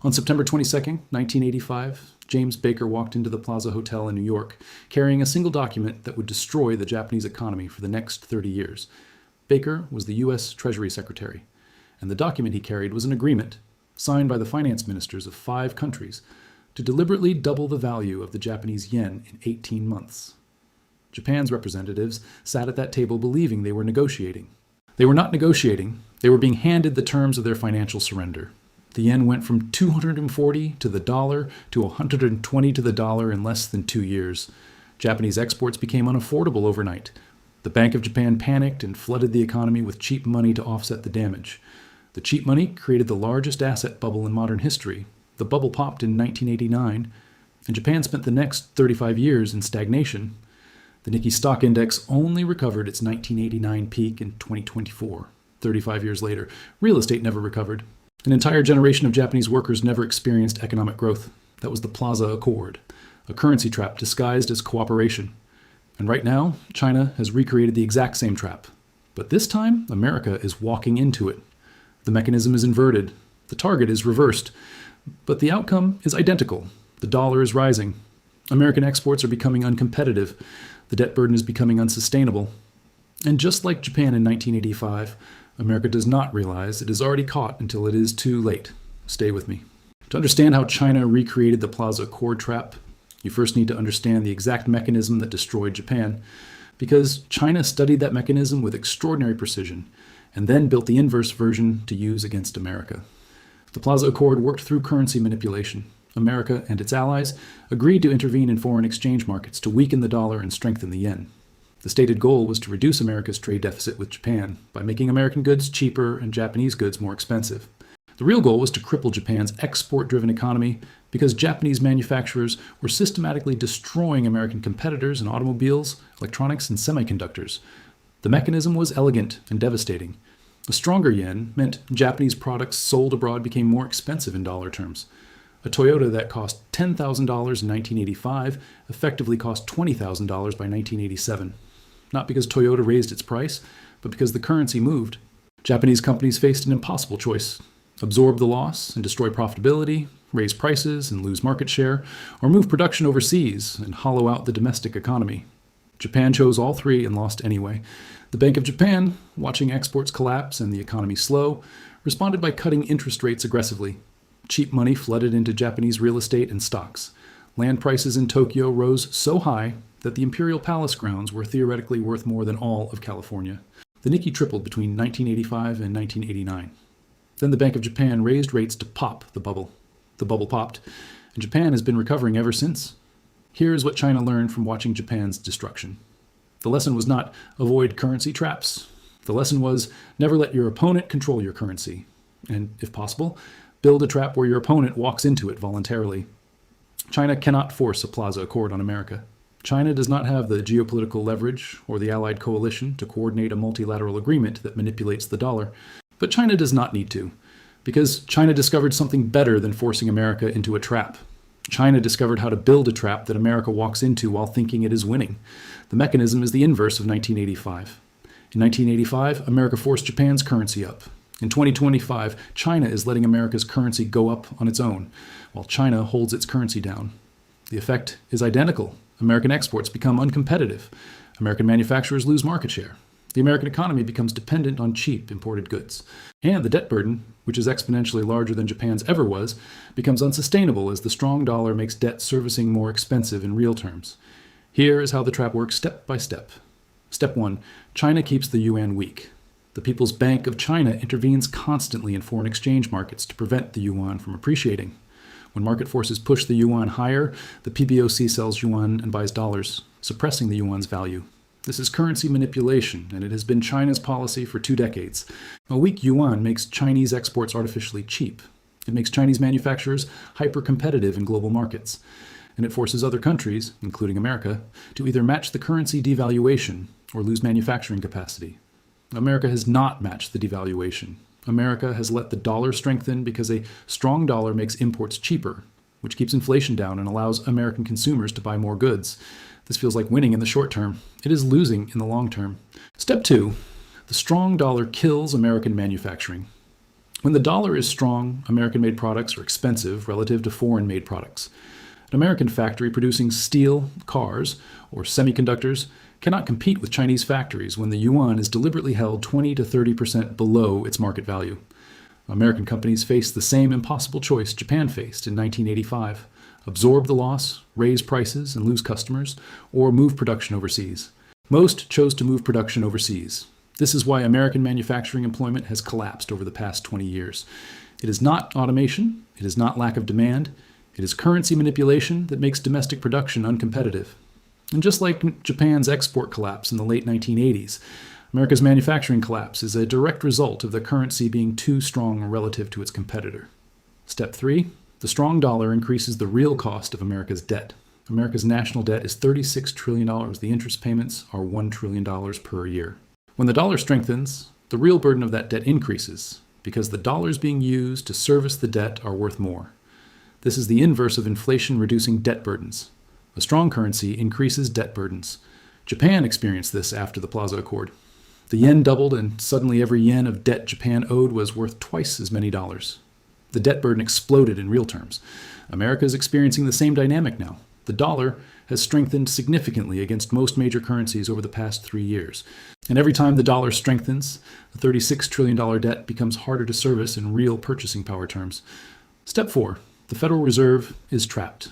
On September 22nd, 1985, James Baker walked into the Plaza Hotel in New York, carrying a single document that would destroy the Japanese economy for the next 30 years. Baker was the U.S. Treasury Secretary, and the document he carried was an agreement, signed by the finance ministers of 5 countries, to deliberately double the value of the Japanese yen in 18 months. Japan's representatives sat at that table believing they were negotiating. They were not negotiating, they were being handed the terms of their financial surrender. The yen went from 240 to the dollar to 120 to the dollar in less than 2 years. Japanese exports became unaffordable overnight. The Bank of Japan panicked and flooded the economy with cheap money to offset the damage. The cheap money created the largest asset bubble in modern history. The bubble popped in 1989, and Japan spent the next 35 years in stagnation. The Nikkei stock index only recovered its 1989 peak in 2024. 35 years later, real estate never recovered. An entire generation of Japanese workers never experienced economic growth. That was the Plaza Accord, a currency trap disguised as cooperation. And right now, China has recreated the exact same trap. But this time, America is walking into it. The mechanism is inverted. The target is reversed. But the outcome is identical. The dollar is rising. American exports are becoming uncompetitive. The debt burden is becoming unsustainable. And just like Japan in 1985, America does not realize it is already caught until it is too late. Stay with me. To understand how China recreated the Plaza Accord trap, you first need to understand the exact mechanism that destroyed Japan, because China studied that mechanism with extraordinary precision and then built the inverse version to use against America. The Plaza Accord worked through currency manipulation. America and its allies agreed to intervene in foreign exchange markets to weaken the dollar and strengthen the yen. The stated goal was to reduce America's trade deficit with Japan by making American goods cheaper and Japanese goods more expensive. The real goal was to cripple Japan's export-driven economy because Japanese manufacturers were systematically destroying American competitors in automobiles, electronics, and semiconductors. The mechanism was elegant and devastating. A stronger yen meant Japanese products sold abroad became more expensive in dollar terms. A Toyota that cost $10,000 in 1985 effectively cost $20,000 by 1987. Not because Toyota raised its price, but because the currency moved. Japanese companies faced an impossible choice: absorb the loss and destroy profitability, raise prices and lose market share, or move production overseas and hollow out the domestic economy. Japan chose all three and lost anyway. The Bank of Japan, watching exports collapse and the economy slow, responded by cutting interest rates aggressively. Cheap money flooded into Japanese real estate and stocks. Land prices in Tokyo rose so high that the Imperial Palace grounds were theoretically worth more than all of California. The Nikkei tripled between 1985 and 1989. Then the Bank of Japan raised rates to pop the bubble. The bubble popped, and Japan has been recovering ever since. Here is what China learned from watching Japan's destruction. The lesson was not avoid currency traps. The lesson was never let your opponent control your currency. And, if possible, build a trap where your opponent walks into it voluntarily. China cannot force a Plaza Accord on America. China does not have the geopolitical leverage or the Allied coalition to coordinate a multilateral agreement that manipulates the dollar. But China does not need to, because China discovered something better than forcing America into a trap. China discovered how to build a trap that America walks into while thinking it is winning. The mechanism is the inverse of 1985. In 1985, America forced Japan's currency up. In 2025, China is letting America's currency go up on its own, while China holds its currency down. The effect is identical. American exports become uncompetitive. American manufacturers lose market share. The American economy becomes dependent on cheap imported goods. And the debt burden, which is exponentially larger than Japan's ever was, becomes unsustainable as the strong dollar makes debt servicing more expensive in real terms. Here is how the trap works step by step. Step 1. China keeps the yuan weak. The People's Bank of China intervenes constantly in foreign exchange markets to prevent the yuan from appreciating. When market forces push the yuan higher, the PBOC sells yuan and buys dollars, suppressing the yuan's value. This is currency manipulation, and it has been China's policy for 2 decades. A weak yuan makes Chinese exports artificially cheap. It makes Chinese manufacturers hyper-competitive in global markets. And it forces other countries, including America, to either match the currency devaluation or lose manufacturing capacity. America has not matched the devaluation. America has let the dollar strengthen because a strong dollar makes imports cheaper, which keeps inflation down and allows American consumers to buy more goods. This feels like winning in the short term. It is losing in the long term. Step 2. The strong dollar kills American manufacturing. When the dollar is strong, American-made products are expensive relative to foreign-made products. An American factory producing steel, cars, or semiconductors cannot compete with Chinese factories when the yuan is deliberately held 20 to 30% below its market value. American companies face the same impossible choice Japan faced in 1985: absorb the loss, raise prices, and lose customers, or move production overseas. Most chose to move production overseas. This is why American manufacturing employment has collapsed over the past 20 years. It is not automation, it is not lack of demand, it is currency manipulation that makes domestic production uncompetitive. And just like Japan's export collapse in the late 1980s, America's manufacturing collapse is a direct result of the currency being too strong relative to its competitor. Step 3. The strong dollar increases the real cost of America's debt. America's national debt is $36 trillion. The interest payments are $1 trillion per year. When the dollar strengthens, the real burden of that debt increases because the dollars being used to service the debt are worth more. This is the inverse of inflation reducing debt burdens. A strong currency increases debt burdens. Japan experienced this after the Plaza Accord. The yen doubled, and suddenly every yen of debt Japan owed was worth twice as many dollars. The debt burden exploded in real terms. America is experiencing the same dynamic now. The dollar has strengthened significantly against most major currencies over the past 3 years. And every time the dollar strengthens, the $36 trillion debt becomes harder to service in real purchasing power terms. Step 4. The Federal Reserve is trapped.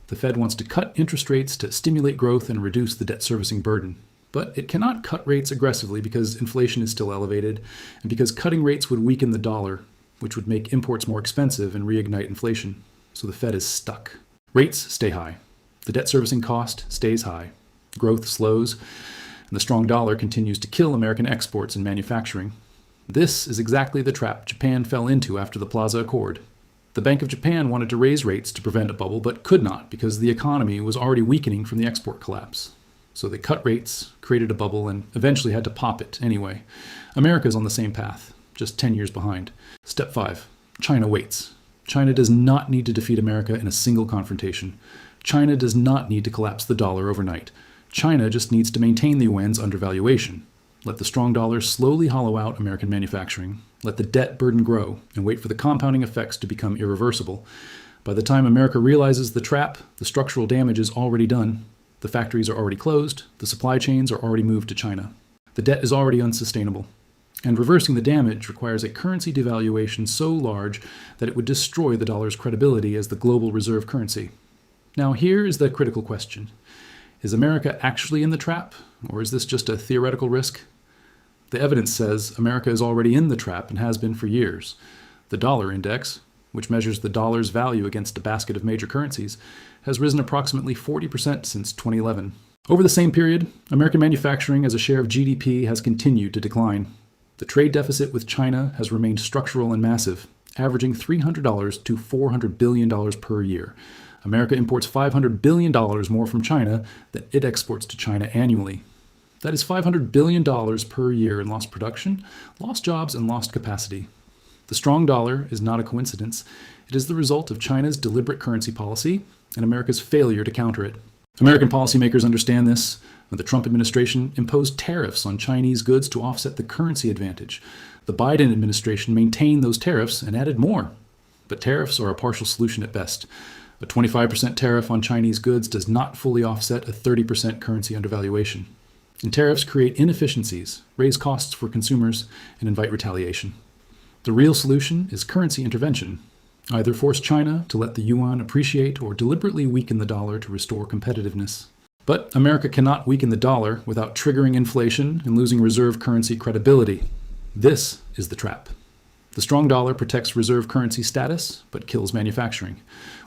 The Fed wants to cut interest rates to stimulate growth and reduce the debt servicing burden. But it cannot cut rates aggressively because inflation is still elevated, and because cutting rates would weaken the dollar, which would make imports more expensive and reignite inflation. So the Fed is stuck. Rates stay high. The debt servicing cost stays high. Growth slows, and the strong dollar continues to kill American exports and manufacturing. This is exactly the trap Japan fell into after the Plaza Accord. The Bank of Japan wanted to raise rates to prevent a bubble, but could not because the economy was already weakening from the export collapse. So they cut rates, created a bubble, and eventually had to pop it anyway. America is on the same path, just 10 years behind. Step 5. China waits. China does not need to defeat America in a single confrontation. China does not need to collapse the dollar overnight. China just needs to maintain the yuan's undervaluation. Let the strong dollar slowly hollow out American manufacturing. Let the debt burden grow, and wait for the compounding effects to become irreversible. By the time America realizes the trap, the structural damage is already done. The factories are already closed. The supply chains are already moved to China. The debt is already unsustainable. And reversing the damage requires a currency devaluation so large that it would destroy the dollar's credibility as the global reserve currency. Now here is the critical question. Is America actually in the trap, or is this just a theoretical risk? The evidence says America is already in the trap and has been for years. The dollar index, which measures the dollar's value against a basket of major currencies, has risen approximately 40% since 2011. Over the same period, American manufacturing as a share of GDP has continued to decline. The trade deficit with China has remained structural and massive, averaging $300 to $400 billion per year. America imports $500 billion more from China than it exports to China annually. That is $500 billion per year in lost production, lost jobs, and lost capacity. The strong dollar is not a coincidence. It is the result of China's deliberate currency policy and America's failure to counter it. American policymakers understand this. The Trump administration imposed tariffs on Chinese goods to offset the currency advantage. The Biden administration maintained those tariffs and added more. But tariffs are a partial solution at best. A 25% tariff on Chinese goods does not fully offset a 30% currency undervaluation. And tariffs create inefficiencies, raise costs for consumers, and invite retaliation. The real solution is currency intervention. Either force China to let the yuan appreciate or deliberately weaken the dollar to restore competitiveness. But America cannot weaken the dollar without triggering inflation and losing reserve currency credibility. This is the trap. The strong dollar protects reserve currency status, but kills manufacturing.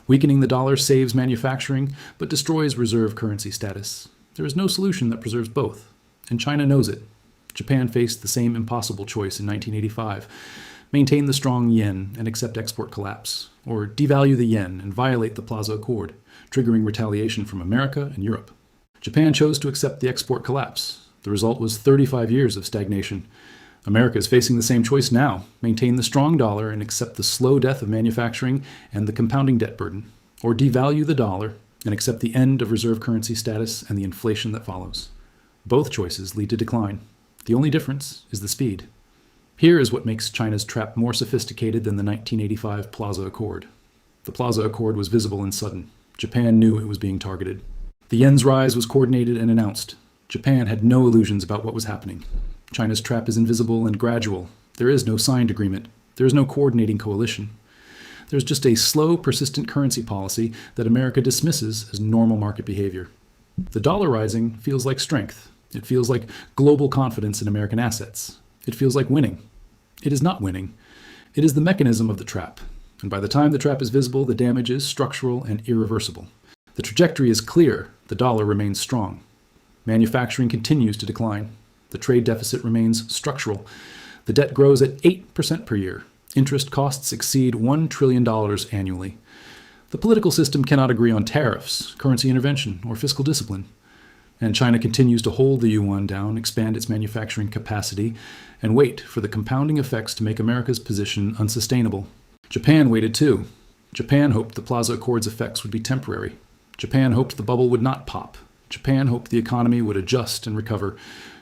Weakening the dollar saves manufacturing, but destroys reserve currency status. There is no solution that preserves both, and China knows it. Japan faced the same impossible choice in 1985. Maintain the strong yen and accept export collapse, or devalue the yen and violate the Plaza Accord, triggering retaliation from America and Europe. Japan chose to accept the export collapse. The result was 35 years of stagnation. America is facing the same choice now: maintain the strong dollar and accept the slow death of manufacturing and the compounding debt burden, or devalue the dollar and accept the end of reserve currency status and the inflation that follows. Both choices lead to decline. The only difference is the speed. Here is what makes China's trap more sophisticated than the 1985 Plaza Accord. The Plaza Accord was visible and sudden. Japan knew it was being targeted. The yen's rise was coordinated and announced. Japan had no illusions about what was happening. China's trap is invisible and gradual. There is no signed agreement. There is no coordinating coalition. There's just a slow, persistent currency policy that America dismisses as normal market behavior. The dollar rising feels like strength. It feels like global confidence in American assets. It feels like winning. It is not winning. It is the mechanism of the trap. And by the time the trap is visible, the damage is structural and irreversible. The trajectory is clear. The dollar remains strong. Manufacturing continues to decline. The trade deficit remains structural. The debt grows at 8% per year. Interest costs exceed $1 trillion annually. The political system cannot agree on tariffs, currency intervention, or fiscal discipline. And China continues to hold the yuan down, expand its manufacturing capacity, and wait for the compounding effects to make America's position unsustainable. Japan waited too. Japan hoped the Plaza Accord's effects would be temporary. Japan hoped the bubble would not pop. Japan hoped the economy would adjust and recover.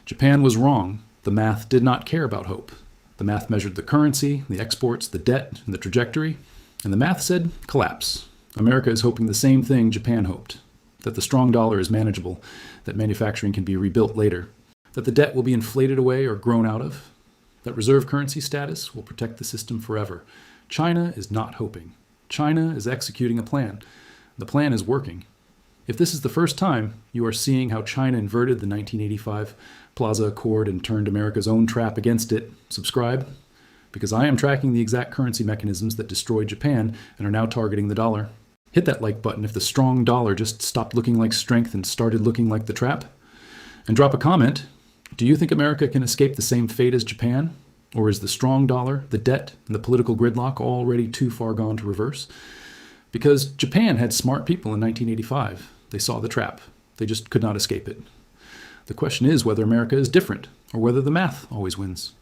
Japan was wrong. The math did not care about hope. The math measured the currency, the exports, the debt, and the trajectory. And the math said collapse. America is hoping the same thing Japan hoped. That the strong dollar is manageable, that manufacturing can be rebuilt later, that the debt will be inflated away or grown out of, that reserve currency status will protect the system forever. China is not hoping. China is executing a plan. The plan is working. If this is the first time you are seeing how China inverted the 1985 Plaza Accord and turned America's own trap against it, subscribe, because I am tracking the exact currency mechanisms that destroyed Japan and are now targeting the dollar. Hit that like button if the strong dollar just stopped looking like strength and started looking like the trap. And drop a comment. Do you think America can escape the same fate as Japan? Or is the strong dollar, the debt, and the political gridlock already too far gone to reverse? Because Japan had smart people in 1985. They saw the trap. They just could not escape it. The question is whether America is different, or whether the math always wins.